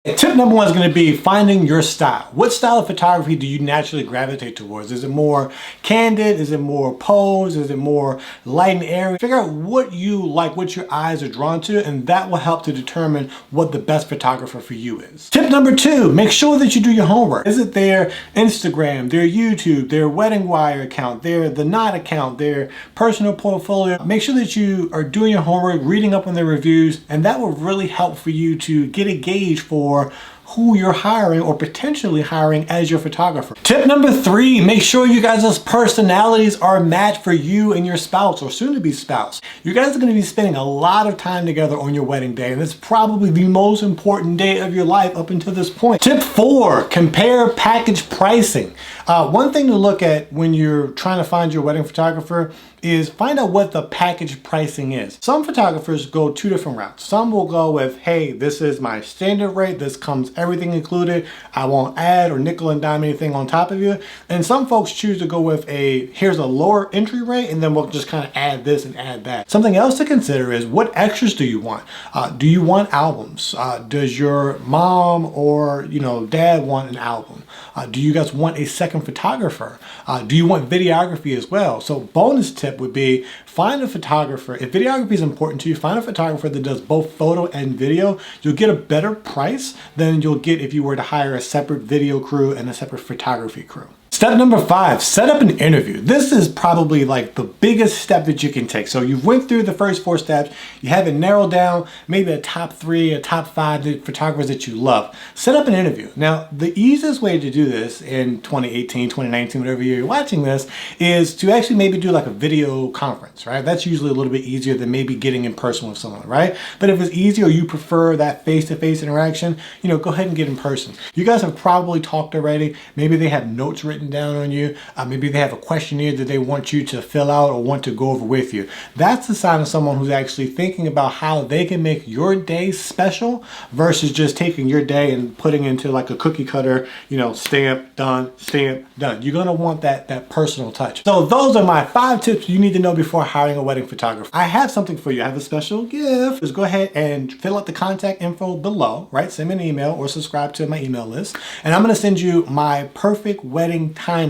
Tip number one is going to be finding your style. What style of photography do you naturally gravitate towards? Is it more candid? Is it more pose? Is it more light and airy? Figure out what you like, what your eyes are drawn to, and that will help to determine what the best photographer for you is. Tip number two, make sure that you do your homework. Visit their Instagram, their YouTube, their Wedding Wire account, the Knot account, their personal portfolio. Make sure that you are doing your homework, reading up on their reviews, and that will really help for you to get a gauge for who you're hiring or potentially hiring as your photographer. Tip number three, make sure you guys' personalities are matched for you and your spouse or soon to be spouse. You guys are going to be spending a lot of time together on your wedding day, and it's probably the most important day of your life up until this point. Tip four, compare package pricing. One thing to look at when you're trying to find your wedding photographer is find out what the package pricing is. Some photographers go two different routes. Some will go with, hey, this is my standard rate. This comes everything included. I won't add or nickel and dime anything on top of you. And some folks choose to go with here's a lower entry rate, and then we'll just kind of add this and add that. Something else to consider is what extras do you want? Do you want albums? Does your mom or dad want an album? Do you guys want a second photographer? Do you want videography as well? So bonus tip would be find a photographer. If videography is important to you, find a photographer that does both photo and video. You'll get a better price than you'll get if you were to hire a separate video crew and a separate photography crew. Step number five, set up an interview. This is probably like the biggest step that you can take. So you went through the first four steps, you have it narrowed down, maybe a top three, a top five photographers that you love. Set up an interview. Now, the easiest way to do this in 2018, 2019, whatever year you're watching this, is to actually maybe do like a video conference, right? That's usually a little bit easier than maybe getting in person with someone, right? But if it's easy or you prefer that face-to-face interaction, go ahead and get in person. You guys have probably talked already. Maybe they have notes written down on you. Maybe they have a questionnaire that they want you to fill out or want to go over with you. That's the sign of someone who's actually thinking about how they can make your day special versus just taking your day and putting into like a cookie cutter, stamp, done, stamp, done. You're going to want that personal touch. So those are my 5 tips you need to know before hiring a wedding photographer. I have something for you. I have a special gift. Just go ahead and fill out the contact info below, right? Send me an email or subscribe to my email list. And I'm going to send you my perfect wedding time